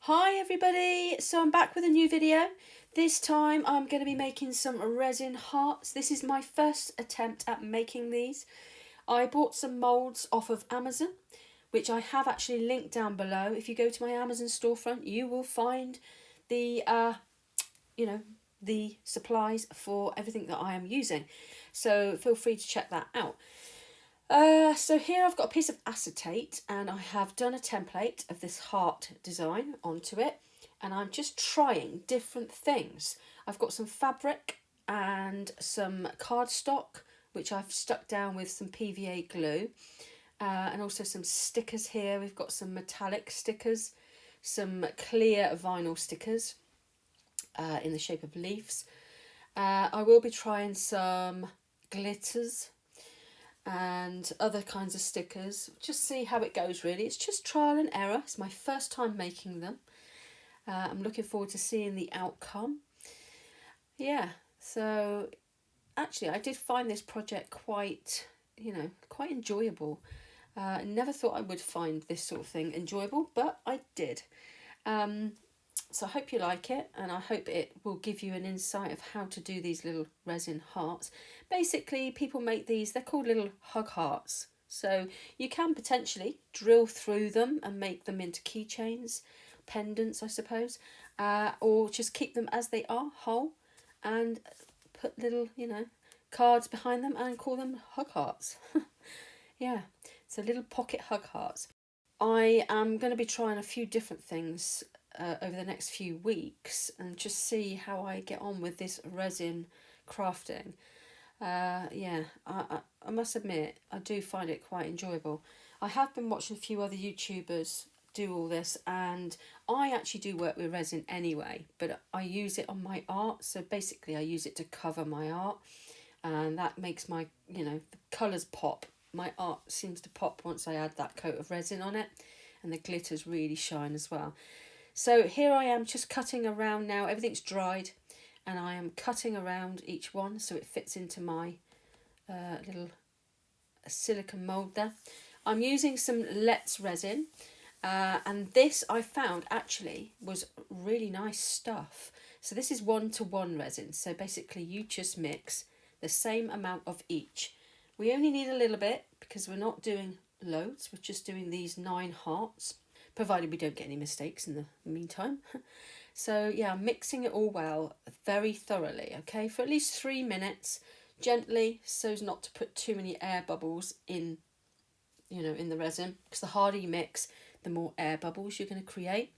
Hi everybody, so I'm back with a new video. This time I'm going to be making some resin hearts. This is my first attempt at making these. I bought some moulds off of Amazon, which I have actually linked down below. If you go to my Amazon storefront, you will find the, the supplies for everything that I am using. So feel free to check that out. So here I've got a piece of acetate and I have done a template of this heart design onto it, and I'm just trying different things. I've got some fabric and some cardstock which I've stuck down with some PVA glue, and also some stickers here. We've got some metallic stickers, some clear vinyl stickers in the shape of leaves. I will be trying some glitters and other kinds of stickers. Just see how it goes really. It's just trial and error. It's my first time making them. I'm looking forward to seeing the outcome. Yeah, so actually I did find this project quite enjoyable. I never thought I would find this sort of thing enjoyable, but I did. So I hope you like it, and I hope it will give you an insight of how to do these little resin hearts. Basically, people make these, they're called little hug hearts. So you can potentially drill through them and make them into keychains, pendants, I suppose, or just keep them as they are, whole, and put little, cards behind them and call them hug hearts. Yeah, so little pocket hug hearts. I am going to be trying a few different things over the next few weeks and just see how I get on with this resin crafting. I must admit I do find it quite enjoyable. I have been watching a few other YouTubers do all this, and I actually do work with resin anyway, but I use it on my art. So basically I use it to cover my art, and that makes my, the colours pop. My art seems to pop once I add that coat of resin on it, and the glitters really shine as well. So here I am just cutting around now. Everything's dried, and I am cutting around each one so it fits into my little silicone mould there. I'm using some Let's resin, and this I found actually was really nice stuff. So this is 1-to-1 resin. So basically you just mix the same amount of each. We only need a little bit because we're not doing loads. We're just doing these 9 hearts, provided we don't get any mistakes in the meantime. So yeah, I'm mixing it all well, very thoroughly, okay, for at least 3 minutes, gently, so as not to put too many air bubbles in, in the resin, because the harder you mix, the more air bubbles you're going to create.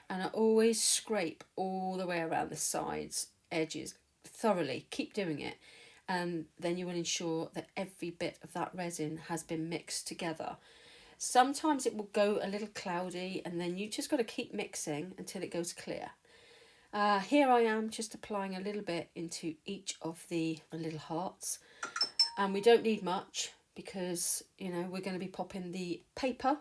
And I always scrape all the way around the sides, edges, thoroughly. Keep doing it, and then you will ensure that every bit of that resin has been mixed together. Sometimes it will go a little cloudy, and then you just got to keep mixing until it goes clear. Here I am just applying a little bit into each of the little hearts, and we don't need much because we're going to be popping the paper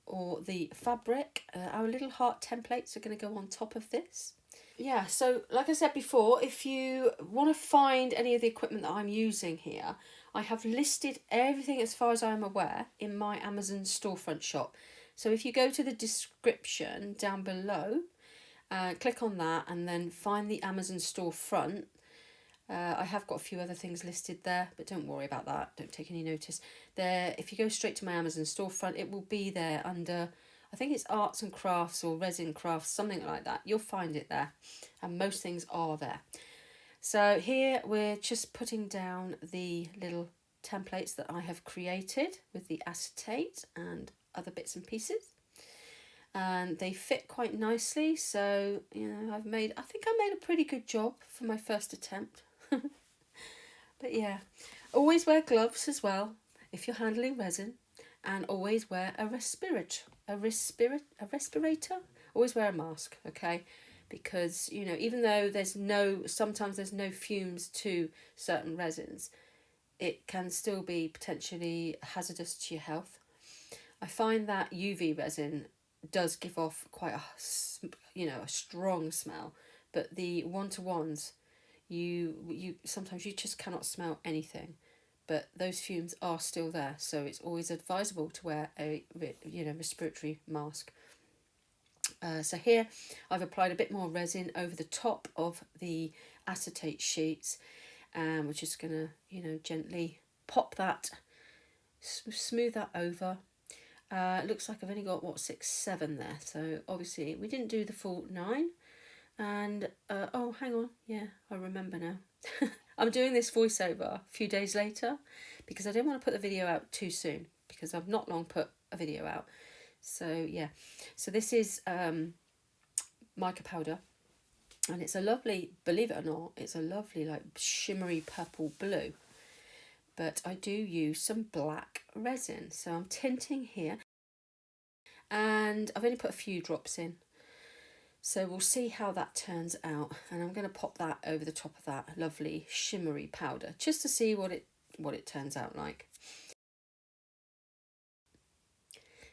or the fabric. Our little heart templates are going to go on top of this. Yeah, so like I said before, if you want to find any of the equipment that I'm using here, I have listed everything as far as I'm aware in my Amazon storefront shop. So if you go to the description down below, click on that and then find the Amazon storefront. I have got a few other things listed there, but don't worry about that. Don't take any notice. There, if you go straight to my Amazon storefront, it will be there under, I think it's arts and crafts or resin crafts, something like that. You'll find it there, and most things are there. So here we're just putting down the little templates that I have created with the acetate and other bits and pieces. And they fit quite nicely, so I think I made a pretty good job for my first attempt. But yeah, always wear gloves as well if you're handling resin, and always wear a respirator. Always wear a mask, okay? Because even though sometimes there's no fumes to certain resins, it can still be potentially hazardous to your health. I find that UV resin does give off quite a strong smell, but the 1-to-1s, you sometimes you just cannot smell anything, but those fumes are still there, so it's always advisable to wear a respiratory mask. So here I've applied a bit more resin over the top of the acetate sheets, and we're just going to, you know, gently pop that, smooth that over. It looks like I've only got, what, 6, 7 there. So obviously we didn't do the full 9. And, oh, hang on. Yeah, I remember now. I'm doing this voiceover a few days later because I didn't want to put the video out too soon because I've not long put a video out. So, yeah. So this is mica powder. And it's a lovely, believe it or not, it's a lovely, like, shimmery purple blue. But I do use some black resin. So I'm tinting here. And I've only put a few drops in. So we'll see how that turns out. And I'm going to pop that over the top of that lovely shimmery powder just to see what it turns out like.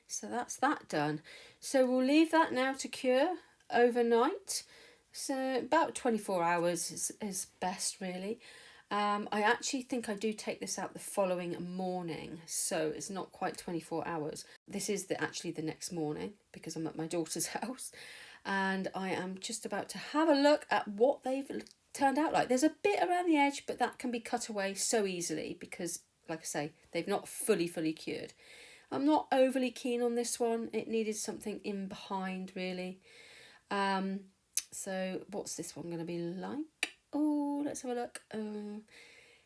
So that's that done. So we'll leave that now to cure overnight. So about 24 hours is best, really. I actually think I do take this out the following morning, so it's not quite 24 hours. This is actually the next morning because I'm at my daughter's house, and I am just about to have a look at what they've turned out like. There's a bit around the edge, but that can be cut away so easily because, like I say, they've not fully cured. I'm not overly keen on this one. It needed something in behind, really. So what's this one going to be like? Oh, let's have a look.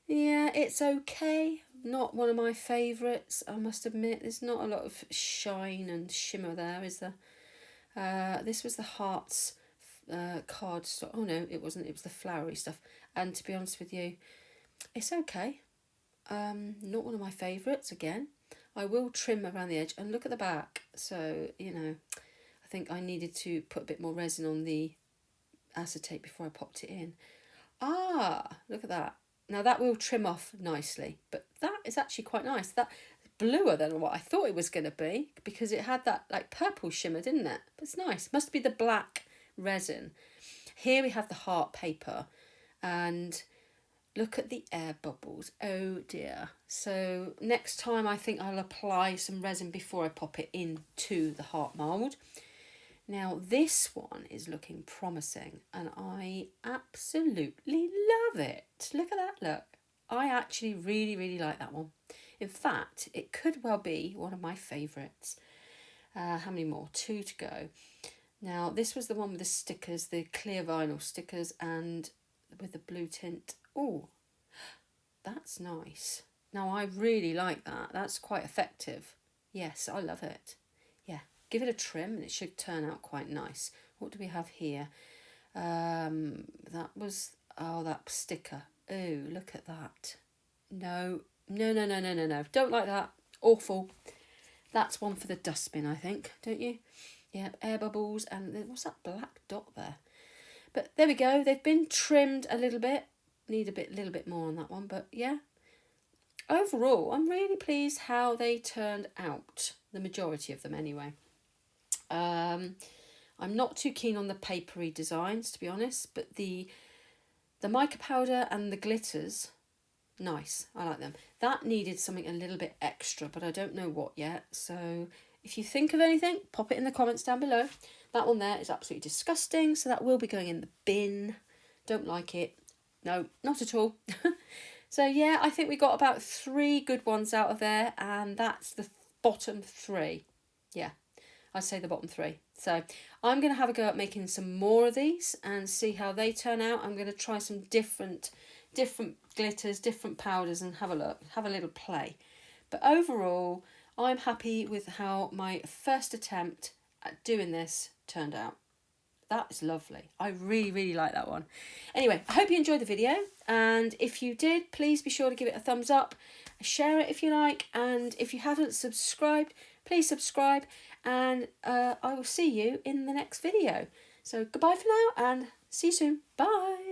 Yeah, it's okay. Not one of my favourites, I must admit. There's not a lot of shine and shimmer there, is there? This was the hearts card stock. Oh no, it wasn't. It was the flowery stuff. And to be honest with you, it's okay. Not one of my favourites again. I will trim around the edge and look at the back. So, you know, I think I needed to put a bit more resin on the acetate before I popped it in. Ah, look at that. Now that will trim off nicely, but that is actually quite nice. That bluer than what I thought it was going to be because it had that like purple shimmer, didn't it? But it's nice. Must be the black resin. Here we have the heart paper and look at the air bubbles. Oh dear. So next time I think I'll apply some resin before I pop it into the heart mould. Now this one is looking promising and I absolutely love it. Look at that, look. I actually really like that one. In fact, it could well be one of my favourites. How many more? 2 to go. Now this was the one with the stickers, the clear vinyl stickers and with the blue tint. Oh, that's nice. Now I really like that. That's quite effective. Yes, I love it. Yeah. Give it a trim and it should turn out quite nice. What do we have here? That was, oh, that sticker. Oh, look at that. No. Don't like that. Awful. That's one for the dustbin, I think, don't you? Yeah, air bubbles and what's that black dot there? But there we go. They've been trimmed a little bit. Need a little bit more on that one, but yeah. Overall, I'm really pleased how they turned out. The majority of them anyway. I'm not too keen on the papery designs, to be honest, but the mica powder and the glitters, nice. I like them. That needed something a little bit extra, but I don't know what yet. So if you think of anything, pop it in the comments down below. That one there is absolutely disgusting, so that will be going in the bin. Don't like it. No, not at all. So yeah, I think we got about 3 good ones out of there, and that's the bottom 3. Yeah. I'd say the bottom 3. So I'm going to have a go at making some more of these and see how they turn out. I'm going to try some different glitters, different powders and have a look, have a little play. But overall, I'm happy with how my first attempt at doing this turned out. That is lovely. I really like that one. Anyway, I hope you enjoyed the video. And if you did, please be sure to give it a thumbs up. Share it if you like. And if you haven't subscribed, please subscribe. And I will see you in the next video. So goodbye for now and see you soon. Bye.